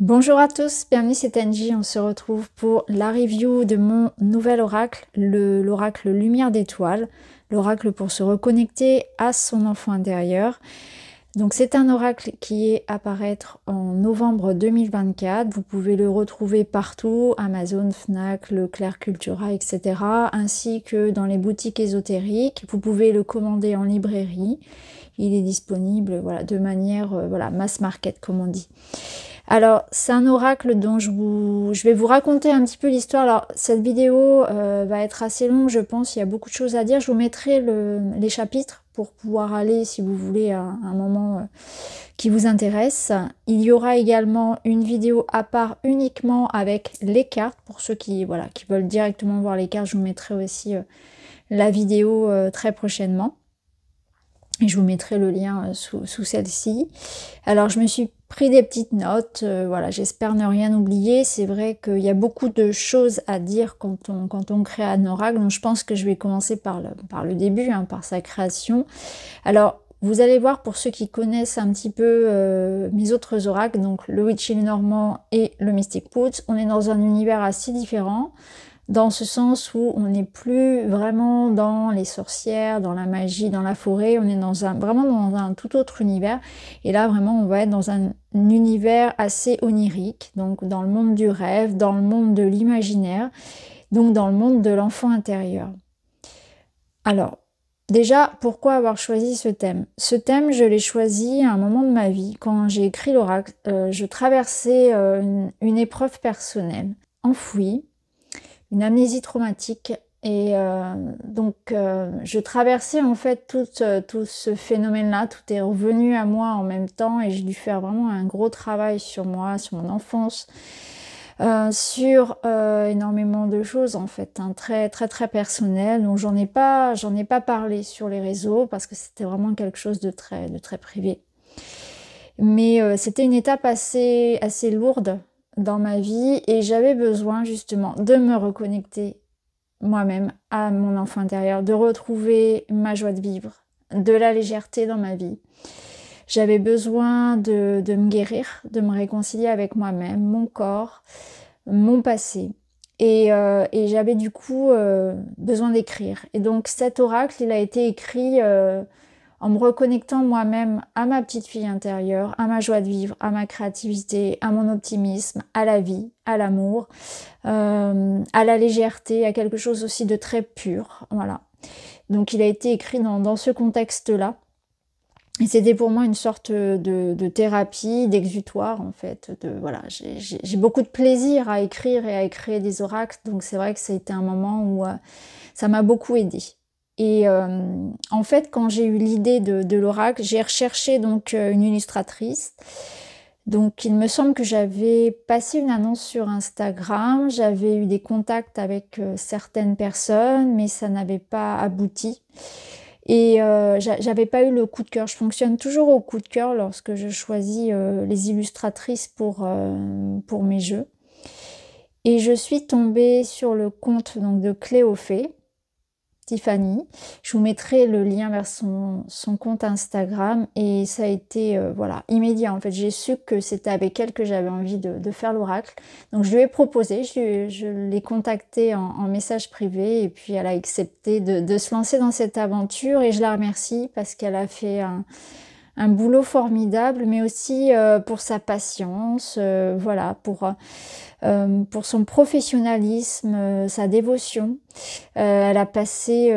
Bonjour à tous, bienvenue c'est Angie, on se retrouve pour la review de mon nouvel oracle, l'oracle Lumière d'étoiles, l'oracle pour se reconnecter à son enfant intérieur. Donc c'est un oracle qui est à apparaître en novembre 2024, vous pouvez le retrouver partout, Amazon, Fnac, Leclerc, Cultura, etc. ainsi que dans les boutiques ésotériques, vous pouvez le commander en librairie, il est disponible voilà, de manière mass market comme on dit. Alors, c'est un oracle dont je vais vous raconter un petit peu l'histoire. Alors, cette vidéo va être assez longue, je pense. Il y a beaucoup de choses à dire. Je vous mettrai les chapitres pour pouvoir aller, si vous voulez, à un moment qui vous intéresse. Il y aura également une vidéo à part uniquement avec les cartes. Pour ceux qui veulent directement voir les cartes, je vous mettrai aussi la vidéo très prochainement. Et je vous mettrai le lien sous celle-ci. Alors, je me suis pris des petites notes, voilà, j'espère ne rien oublier. C'est vrai qu'il y a beaucoup de choses à dire quand on crée un oracle, donc je pense que je vais commencer par le début, hein, par sa création. Alors, vous allez voir, pour ceux qui connaissent un petit peu mes autres oracles, donc le Witch Normand et le Mystic Woods, on est dans un univers assez différent, dans ce sens où on n'est plus vraiment dans les sorcières, dans la magie, dans la forêt, on est vraiment dans un tout autre univers. Et là, vraiment, on va être dans un univers assez onirique, donc dans le monde du rêve, dans le monde de l'imaginaire, donc dans le monde de l'enfant intérieur. Alors, déjà, pourquoi avoir choisi ce thème? Ce thème, je l'ai choisi à un moment de ma vie. Quand j'ai écrit l'oracle, je traversais une épreuve personnelle, enfouie, une amnésie traumatique, et je traversais en fait tout ce phénomène-là, tout est revenu à moi en même temps, et j'ai dû faire vraiment un gros travail sur moi, sur mon enfance, sur énormément de choses en fait, hein, très très très personnel. Donc j'en ai pas parlé sur les réseaux parce que c'était vraiment quelque chose de très privé. Mais c'était une étape assez lourde dans ma vie, et j'avais besoin justement de me reconnecter moi-même à mon enfant intérieur, de retrouver ma joie de vivre, de la légèreté dans ma vie. J'avais besoin de me guérir, de me réconcilier avec moi-même, mon corps, mon passé. Et j'avais du coup besoin d'écrire. Et donc cet oracle, il a été écrit en me reconnectant moi-même à ma petite fille intérieure, à ma joie de vivre, à ma créativité, à mon optimisme, à la vie, à l'amour, à la légèreté, à quelque chose aussi de très pur. Voilà. Donc il a été écrit dans ce contexte-là. Et c'était pour moi une sorte de thérapie, d'exutoire en fait. J'ai beaucoup de plaisir à écrire et à créer des oracles, donc c'est vrai que ça a été un moment où ça m'a beaucoup aidée. Et en fait, quand j'ai eu l'idée de l'oracle, j'ai recherché donc une illustratrice. Donc il me semble que j'avais passé une annonce sur Instagram, j'avais eu des contacts avec certaines personnes, mais ça n'avait pas abouti. Et j'avais pas eu le coup de cœur. Je fonctionne toujours au coup de cœur lorsque je choisis les illustratrices pour mes jeux. Et je suis tombée sur le compte donc de Cléophée, Tiffany. Je vous mettrai le lien vers son compte Instagram, et ça a été immédiat. En fait, j'ai su que c'était avec elle que j'avais envie de faire l'oracle. Donc je lui ai proposé, je l'ai contactée en message privé, et puis elle a accepté de se lancer dans cette aventure, et je la remercie parce qu'elle a fait un boulot formidable, mais aussi pour sa patience, pour son professionnalisme, sa dévotion. Elle a passé,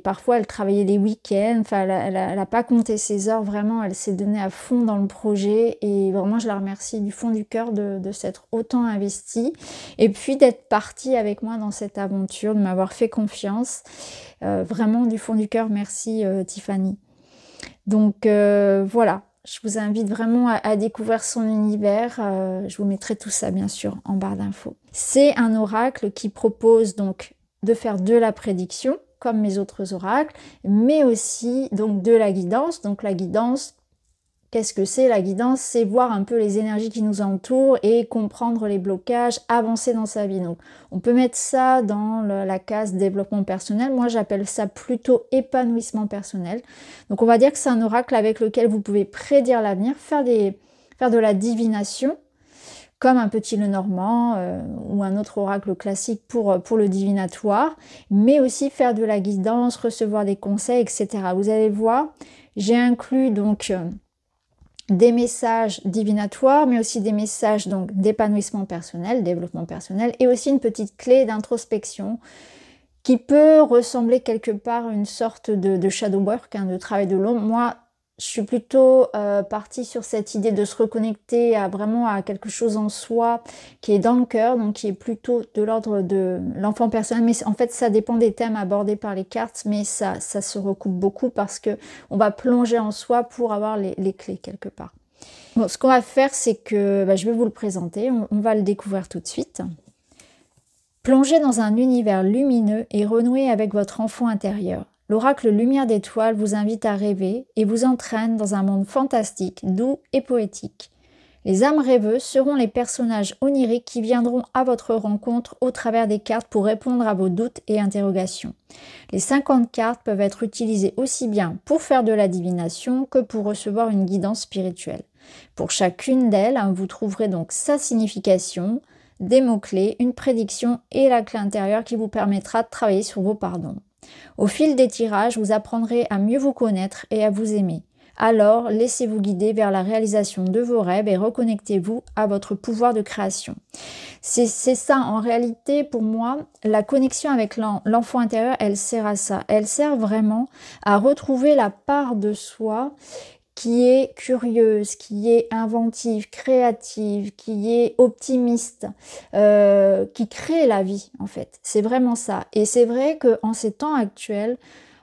parfois elle travaillait les week-ends, enfin elle a pas compté ses heures, vraiment elle s'est donnée à fond dans le projet, et vraiment je la remercie du fond du cœur de s'être autant investie, et puis d'être partie avec moi dans cette aventure, de m'avoir fait confiance. Vraiment du fond du cœur, merci Tiffany. Donc voilà, je vous invite vraiment à découvrir son univers. Je vous mettrai tout ça bien sûr en barre d'infos. C'est un oracle qui propose donc de faire de la prédiction comme mes autres oracles, mais aussi donc de la guidance. Donc la guidance, qu'est-ce que c'est? La guidance, c'est voir un peu les énergies qui nous entourent et comprendre les blocages, avancer dans sa vie. Donc, on peut mettre ça dans la case développement personnel. Moi, j'appelle ça plutôt épanouissement personnel. Donc, on va dire que c'est un oracle avec lequel vous pouvez prédire l'avenir, faire de la divination. comme un petit Lenormand ou un autre oracle classique pour le divinatoire, mais aussi faire de la guidance, recevoir des conseils, etc. Vous allez voir, j'ai inclus donc des messages divinatoires, mais aussi des messages donc d'épanouissement personnel, développement personnel, et aussi une petite clé d'introspection qui peut ressembler quelque part à une sorte de shadow work, hein, de travail de l'ombre. Moi, je suis plutôt partie sur cette idée de se reconnecter vraiment à quelque chose en soi qui est dans le cœur, donc qui est plutôt de l'ordre de l'enfant personnel. Mais en fait, ça dépend des thèmes abordés par les cartes, mais ça se recoupe beaucoup parce que on va plonger en soi pour avoir les clés quelque part. Bon, ce qu'on va faire, c'est que je vais vous le présenter. On va le découvrir tout de suite. Plongez dans un univers lumineux et renouez avec votre enfant intérieur. L'oracle Lumière d'étoiles vous invite à rêver et vous entraîne dans un monde fantastique, doux et poétique. Les âmes rêveuses seront les personnages oniriques qui viendront à votre rencontre au travers des cartes pour répondre à vos doutes et interrogations. Les 50 cartes peuvent être utilisées aussi bien pour faire de la divination que pour recevoir une guidance spirituelle. Pour chacune d'elles, vous trouverez donc sa signification, des mots-clés, une prédiction et la clé intérieure qui vous permettra de travailler sur vos pardons. Au fil des tirages, vous apprendrez à mieux vous connaître et à vous aimer. Alors, laissez-vous guider vers la réalisation de vos rêves et reconnectez-vous à votre pouvoir de création. C'est ça, en réalité, pour moi, la connexion avec l'enfant intérieur, elle sert à ça. Elle sert vraiment à retrouver la part de soi qui est curieuse, qui est inventive, créative, qui est optimiste, qui crée la vie en fait. C'est vraiment ça. Et c'est vrai qu'en ces temps actuels,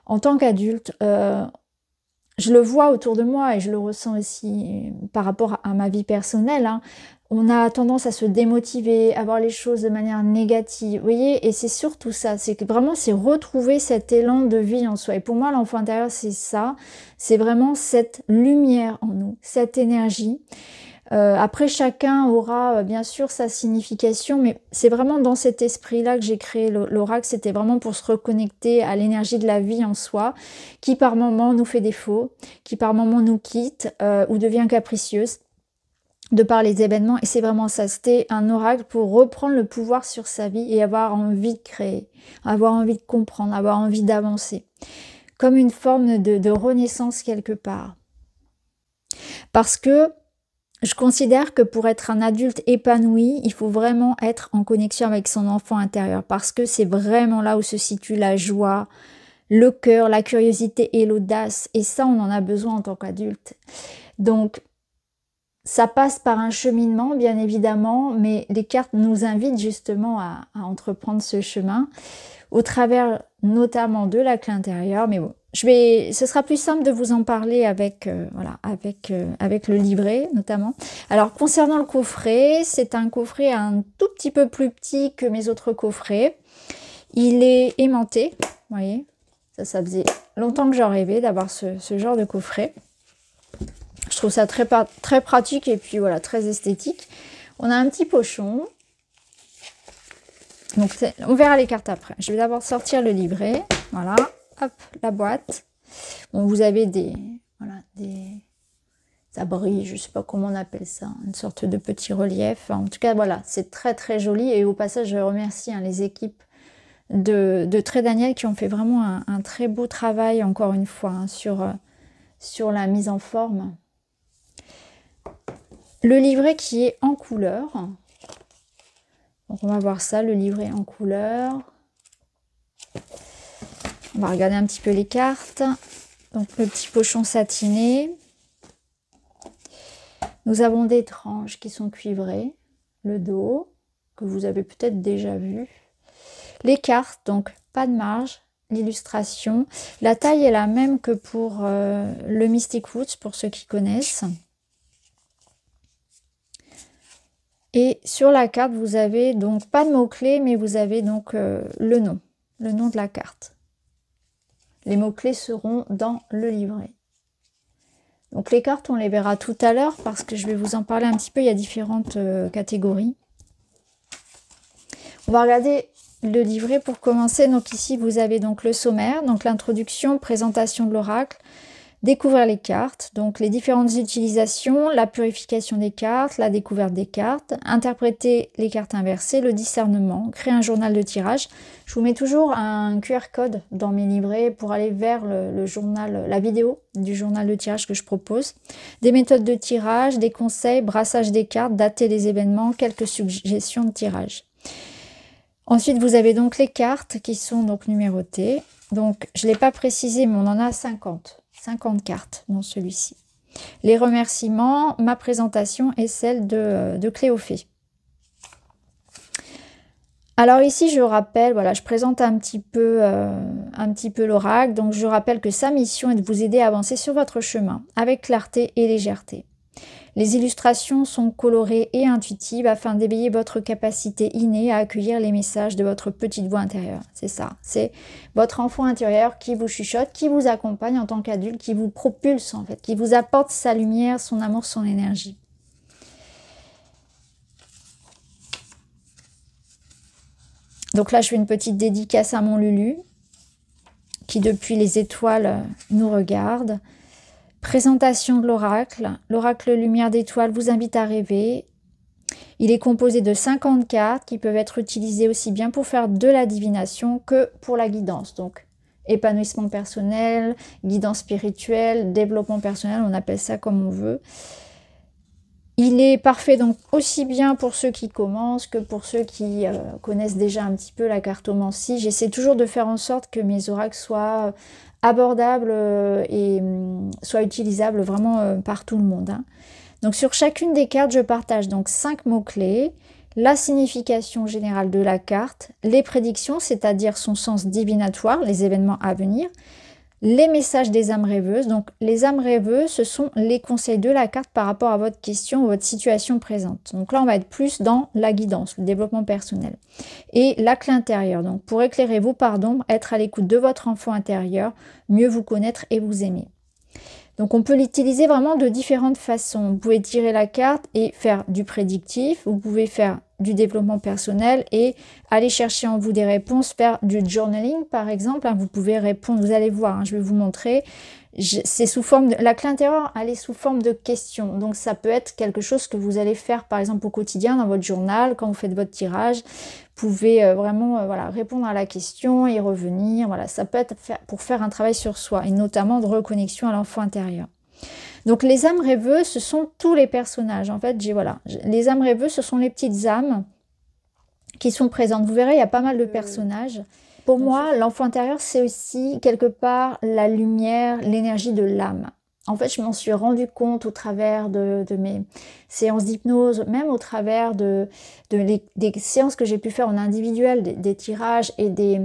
en tant qu'adulte, je le vois autour de moi et je le ressens aussi par rapport à ma vie personnelle, hein. On a tendance à se démotiver, à voir les choses de manière négative, vous voyez, et c'est surtout ça, c'est que vraiment c'est retrouver cet élan de vie en soi. Et pour moi, l'enfant intérieur, c'est ça, c'est vraiment cette lumière en nous, cette énergie. Après, chacun aura bien sûr sa signification, mais c'est vraiment dans cet esprit-là que j'ai créé l'oracle. C'était vraiment pour se reconnecter à l'énergie de la vie en soi, qui par moments nous fait défaut, qui par moments nous quitte ou devient capricieuse de par les événements. Et c'est vraiment ça, c'était un oracle pour reprendre le pouvoir sur sa vie et avoir envie de créer, avoir envie de comprendre, avoir envie d'avancer, comme une forme de renaissance quelque part. Parce que je considère que pour être un adulte épanoui, il faut vraiment être en connexion avec son enfant intérieur, parce que c'est vraiment là où se situe la joie, le cœur, la curiosité et l'audace, et ça on en a besoin en tant qu'adulte. Donc ça passe par un cheminement bien évidemment, mais les cartes nous invitent justement à entreprendre ce chemin, au travers notamment de la clé intérieure, mais bon. Ce sera plus simple de vous en parler avec, avec le livret notamment. Alors concernant le coffret, c'est un coffret un tout petit peu plus petit que mes autres coffrets. Il est aimanté, vous voyez, ça faisait longtemps que j'en rêvais d'avoir ce genre de coffret. Je trouve ça très pratique et puis voilà, très esthétique. On a un petit pochon. Donc on verra les cartes après. Je vais d'abord sortir le livret, voilà. Hop, la boîte. Bon, vous avez ça brille, je sais pas comment on appelle ça, une sorte de petit relief. En tout cas, voilà, c'est très très joli. Et au passage, je remercie les équipes de Trade Daniel qui ont fait vraiment un très beau travail, encore une fois, sur la mise en forme. Le livret qui est en couleur. Donc on va voir ça, le livret en couleur. On va regarder un petit peu les cartes. Donc le petit pochon satiné. Nous avons des tranches qui sont cuivrées. Le dos, que vous avez peut-être déjà vu. Les cartes, donc pas de marge. L'illustration. La taille est la même que pour le Mystic Woods, pour ceux qui connaissent. Et sur la carte, vous avez donc pas de mots-clés, mais vous avez donc le nom de la carte. Les mots-clés seront dans le livret. Donc les cartes, on les verra tout à l'heure parce que je vais vous en parler un petit peu. Il y a différentes catégories. On va regarder le livret pour commencer. Donc ici, vous avez donc le sommaire, donc l'introduction, présentation de l'oracle. Découvrir les cartes, donc les différentes utilisations, la purification des cartes, la découverte des cartes, interpréter les cartes inversées, le discernement, créer un journal de tirage. Je vous mets toujours un QR code dans mes livrets pour aller vers le journal, la vidéo du journal de tirage que je propose. Des méthodes de tirage, des conseils, brassage des cartes, dater les événements, quelques suggestions de tirage. Ensuite, vous avez donc les cartes qui sont donc numérotées. Donc, je ne l'ai pas précisé, mais on en a 50 cartes dans celui-ci. Les remerciements, ma présentation et celle de Cléophée. Alors ici, je rappelle, voilà, je présente un petit peu l'oracle. Donc, je rappelle que sa mission est de vous aider à avancer sur votre chemin avec clarté et légèreté. Les illustrations sont colorées et intuitives afin d'éveiller votre capacité innée à accueillir les messages de votre petite voix intérieure. C'est ça, c'est votre enfant intérieur qui vous chuchote, qui vous accompagne en tant qu'adulte, qui vous propulse en fait, qui vous apporte sa lumière, son amour, son énergie. Donc là, je fais une petite dédicace à mon Lulu, qui depuis les étoiles nous regarde. Présentation de l'oracle. L'oracle Lumière d'étoiles vous invite à rêver. Il est composé de 50 cartes qui peuvent être utilisées aussi bien pour faire de la divination que pour la guidance. Donc, épanouissement personnel, guidance spirituelle, développement personnel, on appelle ça comme on veut. Il est parfait donc aussi bien pour ceux qui commencent que pour ceux qui connaissent déjà un petit peu la cartomancie. J'essaie toujours de faire en sorte que mes oracles soient abordables et soient utilisables vraiment par tout le monde. Hein. Donc sur chacune des cartes, je partage donc 5 mots-clés, la signification générale de la carte, les prédictions, c'est-à-dire son sens divinatoire, les événements à venir, les messages des âmes rêveuses. Donc les âmes rêveuses, ce sont les conseils de la carte par rapport à votre question ou votre situation présente. Donc là, on va être plus dans la guidance, le développement personnel. Et la clé intérieure, donc pour éclairer vos parts d'ombre, être à l'écoute de votre enfant intérieur, mieux vous connaître et vous aimer. Donc on peut l'utiliser vraiment de différentes façons. Vous pouvez tirer la carte et faire du prédictif, vous pouvez faire du développement personnel et aller chercher en vous des réponses, faire du journaling par exemple. Vous pouvez répondre, vous allez voir, je vais vous montrer. C'est sous forme de, la clé intérieure, elle est sous forme de questions. Donc ça peut être quelque chose que vous allez faire par exemple au quotidien dans votre journal, quand vous faites votre tirage. Vous pouvez vraiment voilà, répondre à la question et revenir. Voilà, ça peut être pour faire un travail sur soi et notamment de reconnexion à l'enfant intérieur. Donc les âmes rêveuses, ce sont tous les personnages. En fait, les âmes rêveuses, ce sont les petites âmes qui sont présentes. Vous verrez, il y a pas mal de personnages. Pour moi, l'enfant intérieur, c'est aussi quelque part la lumière, l'énergie de l'âme. En fait, je m'en suis rendu compte au travers de mes séances d'hypnose, même au travers des séances que j'ai pu faire en individuel, des tirages et des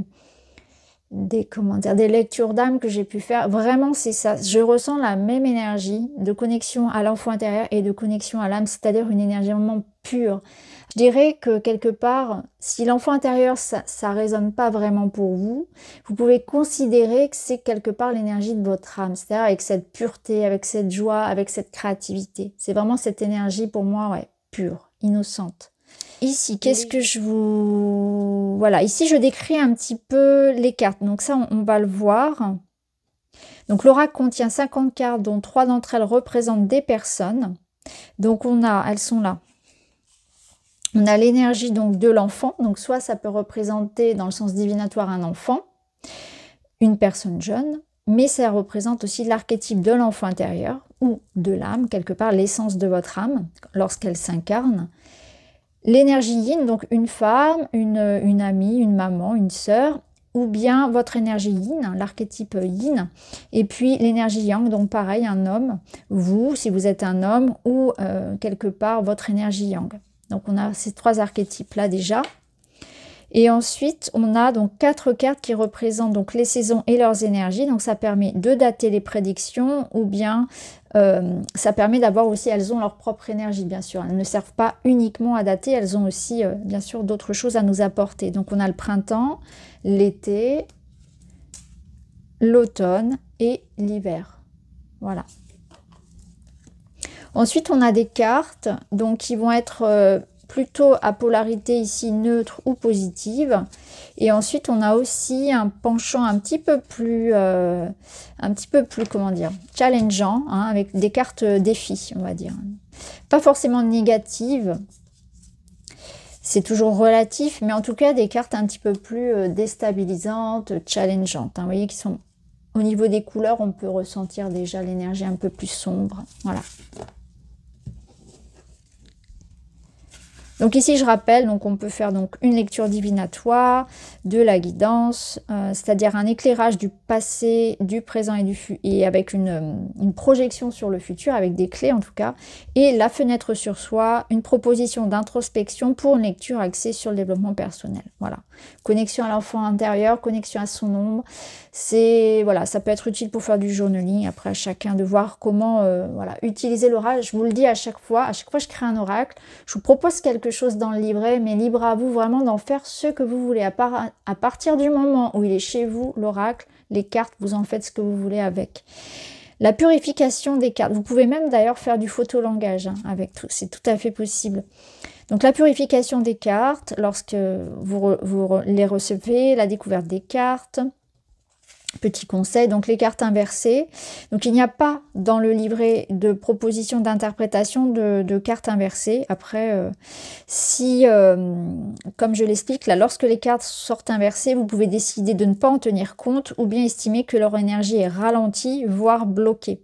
lectures d'âme que j'ai pu faire. Vraiment, c'est ça. Je ressens la même énergie de connexion à l'enfant intérieur et de connexion à l'âme, c'est-à-dire une énergie vraiment pure. Je dirais que quelque part, si l'enfant intérieur, ça résonne pas vraiment pour vous, vous pouvez considérer que c'est quelque part l'énergie de votre âme, c'est-à-dire avec cette pureté, avec cette joie, avec cette créativité. C'est vraiment cette énergie pour moi, ouais, pure, innocente. Ici, qu'est-ce que je vous... Voilà, ici je décris un petit peu les cartes. Donc ça, on va le voir. Donc l'oracle contient 50 cartes, dont 3 d'entre elles représentent des personnes. Donc elles sont là. On a l'énergie donc de l'enfant. Donc soit ça peut représenter dans le sens divinatoire un enfant, une personne jeune, mais ça représente aussi l'archétype de l'enfant intérieur ou de l'âme, quelque part l'essence de votre âme lorsqu'elle s'incarne. L'énergie yin, donc une femme, une amie, une maman, une sœur, ou bien votre énergie yin, l'archétype yin, et puis l'énergie yang, donc pareil, un homme, vous, si vous êtes un homme, ou quelque part votre énergie yang. Donc on a ces 3 archétypes-là déjà. Et ensuite, on a donc 4 cartes qui représentent donc les saisons et leurs énergies. Donc ça permet de dater les prédictions ou bien ça permet d'avoir aussi, elles ont leur propre énergie bien sûr. Elles ne servent pas uniquement à dater, elles ont aussi bien sûr d'autres choses à nous apporter. Donc on a le printemps, l'été, l'automne et l'hiver. Voilà. Ensuite, on a des cartes donc qui vont être plutôt à polarité ici neutre ou positive. Et ensuite, on a aussi un penchant un petit peu plus, comment dire, challengeant, hein, avec des cartes défis, on va dire. Pas forcément négatives, c'est toujours relatif, mais en tout cas des cartes un petit peu plus déstabilisantes, challengeantes. Hein, vous voyez, qui sont au niveau des couleurs, on peut ressentir déjà l'énergie un peu plus sombre. Voilà. Donc ici, je rappelle, donc on peut faire donc une lecture divinatoire, de la guidance, c'est-à-dire un éclairage du passé, du présent et avec une projection sur le futur, avec des clés en tout cas, et la fenêtre sur soi, une proposition d'introspection pour une lecture axée sur le développement personnel. Voilà, connexion à l'enfant intérieur, connexion à son ombre, c'est voilà, ça peut être utile pour faire du journaling. Après, à chacun de voir comment voilà, utiliser l'oracle. Je vous le dis à chaque fois je crée un oracle, je vous propose quelque chose dans le livret, mais libre à vous vraiment d'en faire ce que vous voulez. À partir du moment où il est chez vous, l'oracle, les cartes, vous en faites ce que vous voulez avec. La purification des cartes. Vous pouvez même d'ailleurs faire du photolangage hein, avec tout. C'est tout à fait possible. Donc la purification des cartes, lorsque vous les recevez, la découverte des cartes. Petit conseil, donc les cartes inversées. Donc il n'y a pas dans le livret de proposition d'interprétation de cartes inversées. Après, comme je l'explique, là, lorsque les cartes sortent inversées, vous pouvez décider de ne pas en tenir compte ou bien estimer que leur énergie est ralentie, voire bloquée.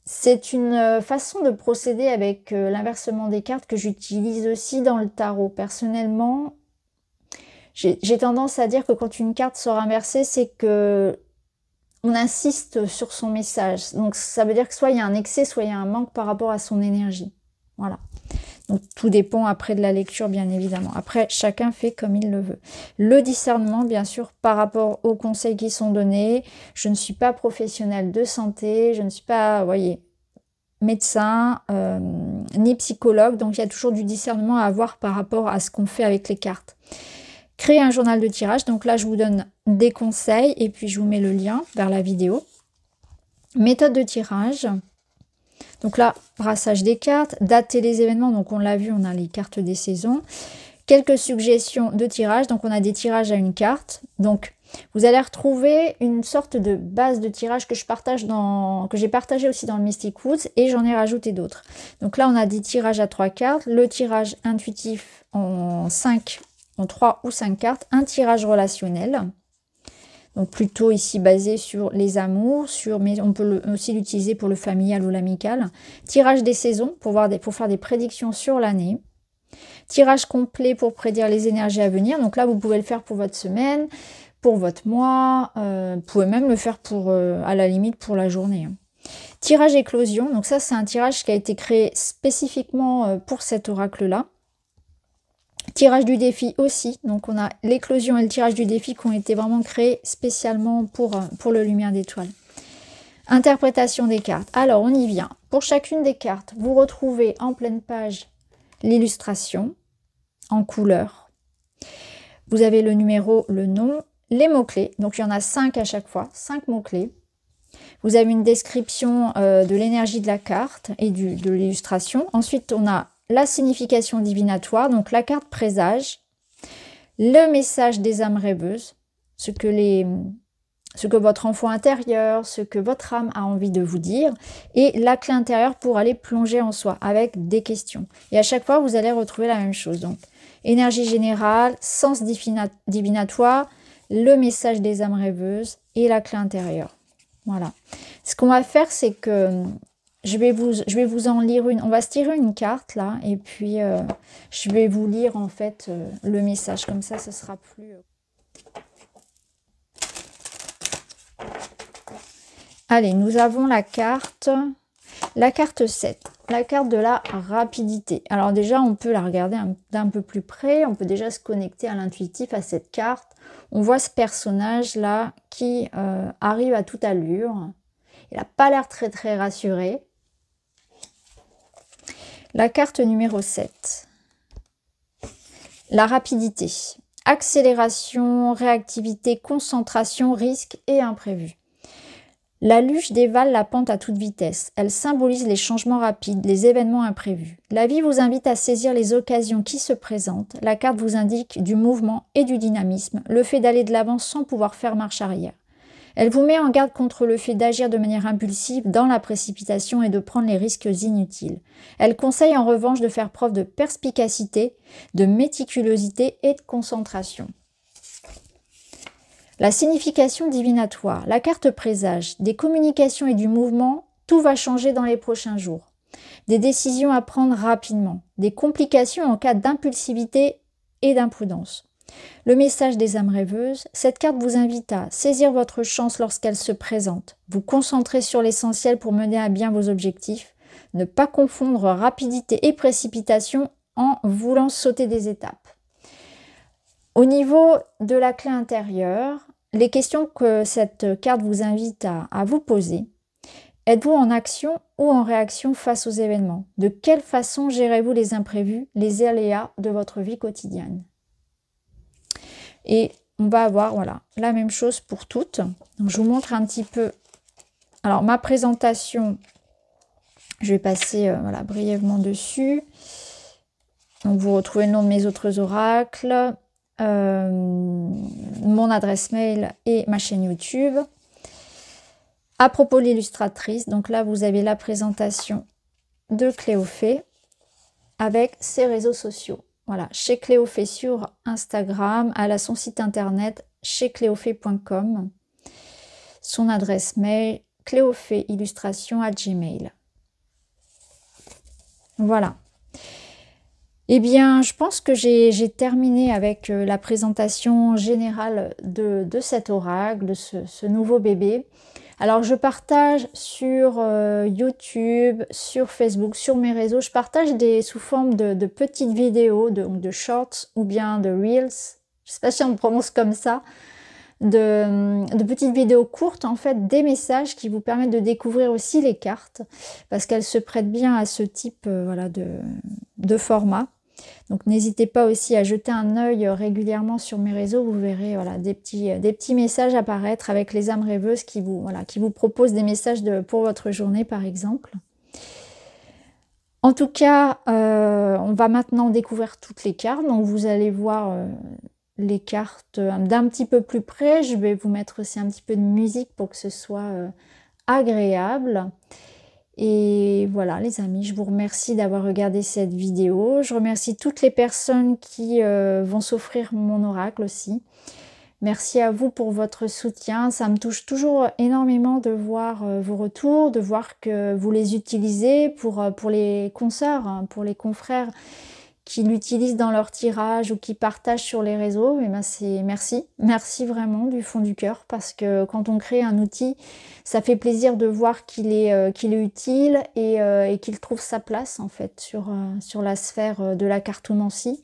C'est une façon de procéder avec l'inversement des cartes que j'utilise aussi dans le tarot. Personnellement, j'ai tendance à dire que quand une carte sort inversée, c'est que on insiste sur son message. Donc ça veut dire que soit il y a un excès, soit il y a un manque par rapport à son énergie. Voilà. Donc tout dépend après de la lecture, bien évidemment. Après, chacun fait comme il le veut. Le discernement, bien sûr, par rapport aux conseils qui sont donnés. Je ne suis pas professionnelle de santé, je ne suis pas, vous voyez, médecin, ni psychologue. Donc il y a toujours du discernement à avoir par rapport à ce qu'on fait avec les cartes. Créer un journal de tirage, donc là je vous donne des conseils et puis je vous mets le lien vers la vidéo. Méthode de tirage, donc là brassage des cartes, dater les événements, donc on l'a vu, on a les cartes des saisons. Quelques suggestions de tirage, donc on a des tirages à une carte, donc vous allez retrouver une sorte de base de tirage que j'ai partagé aussi dans le Mystic Woods et j'en ai rajouté d'autres. Donc là on a des tirages à 3 cartes, le tirage intuitif en 3 ou 5 cartes, un tirage relationnel, donc plutôt ici basé sur les amours, mais on peut aussi l'utiliser pour le familial ou l'amical. Tirage des saisons pour faire des prédictions sur l'année. Tirage complet pour prédire les énergies à venir, donc là vous pouvez le faire pour votre semaine, pour votre mois, vous pouvez même le faire à la limite pour la journée. Tirage éclosion, donc ça c'est un tirage qui a été créé spécifiquement pour cet oracle-là. Tirage du défi aussi, donc on a l'éclosion et le tirage du défi qui ont été vraiment créés spécialement pour le Lumière d'étoile. Interprétation des cartes, alors on y vient. Pour chacune des cartes, vous retrouvez en pleine page l'illustration en couleur. Vous avez le numéro, le nom, les mots-clés, donc il y en a 5 à chaque fois, 5 mots-clés. Vous avez une description de l'énergie de la carte et de l'illustration. Ensuite, on a la signification divinatoire, donc la carte présage, le message des âmes rêveuses, ce que votre enfant intérieur, ce que votre âme a envie de vous dire, et la clé intérieure pour aller plonger en soi avec des questions. Et à chaque fois, vous allez retrouver la même chose. Donc, énergie générale, sens divinatoire, le message des âmes rêveuses et la clé intérieure. Voilà. Ce qu'on va faire, c'est que je vais vous en lire une. On va se tirer une carte là, et puis je vais vous lire en fait le message. Comme ça, ce sera plus. Allez, nous avons la carte 7, la carte de la rapidité. Alors déjà, on peut la regarder d'un peu plus près. On peut déjà se connecter à l'intuitif, à cette carte. On voit ce personnage là qui arrive à toute allure. Il n'a pas l'air très très rassuré. La carte numéro 7. La rapidité. Accélération, réactivité, concentration, risque et imprévu. La luge dévale la pente à toute vitesse. Elle symbolise les changements rapides, les événements imprévus. La vie vous invite à saisir les occasions qui se présentent. La carte vous indique du mouvement et du dynamisme, le fait d'aller de l'avant sans pouvoir faire marche arrière. Elle vous met en garde contre le fait d'agir de manière impulsive dans la précipitation et de prendre les risques inutiles. Elle conseille en revanche de faire preuve de perspicacité, de méticulosité et de concentration. La signification divinatoire, la carte présage, des communications et du mouvement, tout va changer dans les prochains jours. Des décisions à prendre rapidement, des complications en cas d'impulsivité et d'imprudence. Le message des âmes rêveuses, cette carte vous invite à saisir votre chance lorsqu'elle se présente, vous concentrer sur l'essentiel pour mener à bien vos objectifs, ne pas confondre rapidité et précipitation en voulant sauter des étapes. Au niveau de la clé intérieure, les questions que cette carte vous invite à vous poser. Êtes-vous en action ou en réaction face aux événements? De quelle façon gérez-vous les imprévus, les aléas de votre vie quotidienne? Et on va avoir voilà, la même chose pour toutes. Donc, je vous montre un petit peu. Alors, ma présentation, je vais passer voilà, brièvement dessus. Donc, vous retrouvez le nom de mes autres oracles. Mon adresse mail et ma chaîne YouTube. À propos de l'illustratrice, donc là vous avez la présentation de Cléophée avec ses réseaux sociaux. Voilà, chez Cléophée sur Instagram, elle a son site internet chez cléophée.com, son adresse mail cléophéeillustration@gmail. Voilà. Eh bien, je pense que j'ai terminé avec la présentation générale de cet oracle, de ce nouveau bébé. Alors, je partage sur YouTube, sur Facebook, sur mes réseaux, je partage sous forme de petites vidéos, de shorts ou bien de reels, je ne sais pas si on le prononce comme ça, de petites vidéos courtes, en fait, des messages qui vous permettent de découvrir aussi les cartes, parce qu'elles se prêtent bien à ce type voilà, de format. Donc n'hésitez pas aussi à jeter un œil régulièrement sur mes réseaux, vous verrez voilà, des petits messages apparaître avec les âmes rêveuses qui vous proposent des messages pour votre journée par exemple. En tout cas, on va maintenant découvrir toutes les cartes, donc vous allez voir les cartes d'un petit peu plus près. Je vais vous mettre aussi un petit peu de musique pour que ce soit agréable. Et voilà les amis, je vous remercie d'avoir regardé cette vidéo. Je remercie toutes les personnes qui vont s'offrir mon oracle aussi. Merci à vous pour votre soutien. Ça me touche toujours énormément de voir vos retours, de voir que vous les utilisez pour les consoeurs, hein, pour les confrères qui l'utilisent dans leur tirage ou qui partagent sur les réseaux. Et ben c'est merci vraiment du fond du cœur, parce que quand on crée un outil, ça fait plaisir de voir qu'il est utile et qu'il trouve sa place en fait sur la sphère de la cartomancie,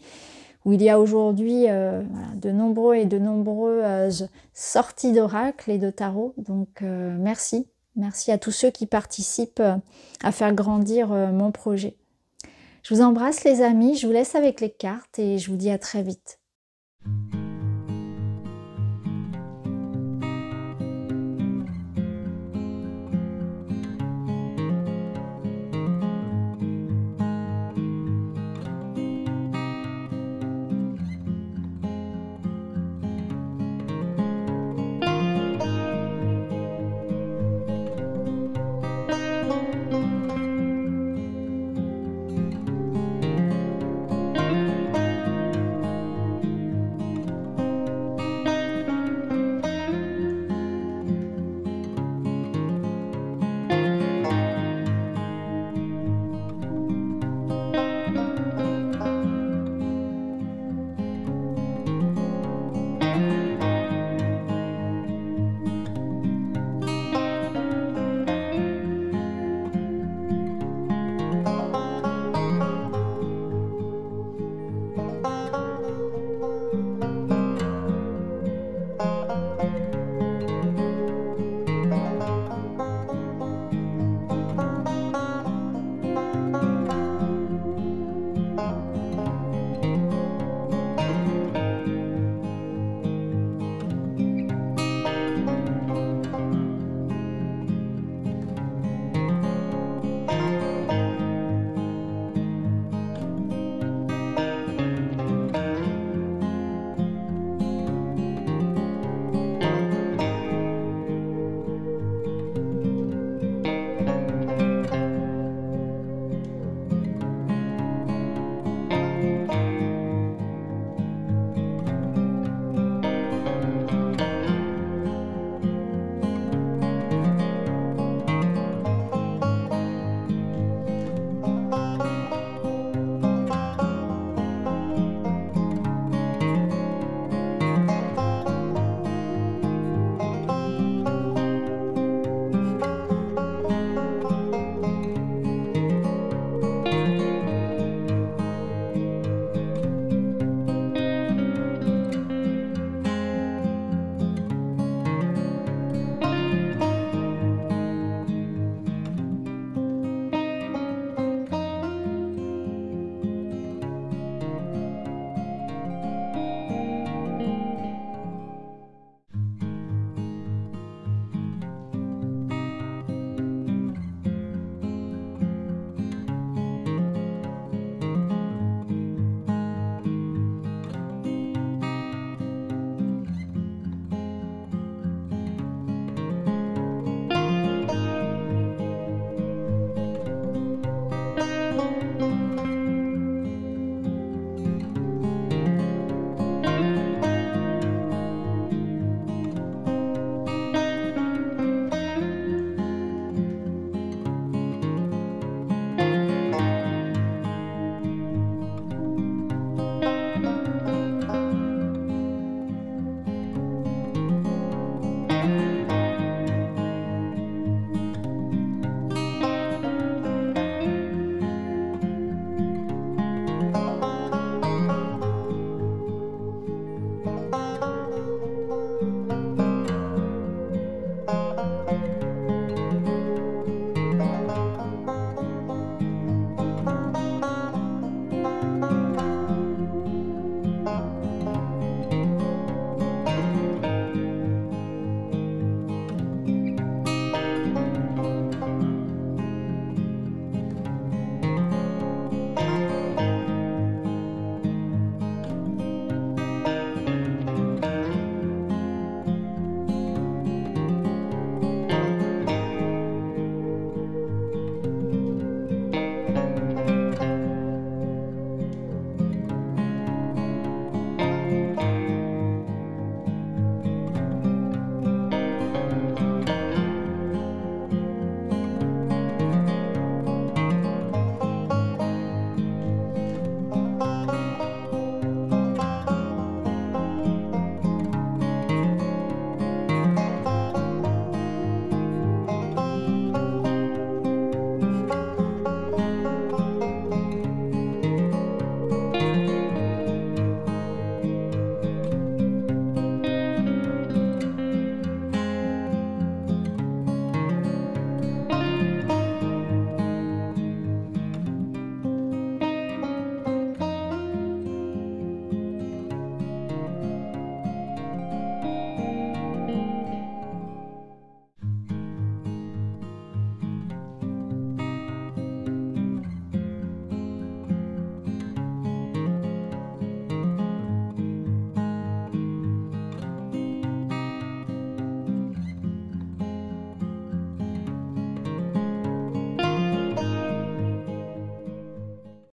où il y a aujourd'hui voilà, de nombreuses sorties d'oracles et de tarot. Donc merci à tous ceux qui participent à faire grandir mon projet. Je vous embrasse les amis, je vous laisse avec les cartes et je vous dis à très vite.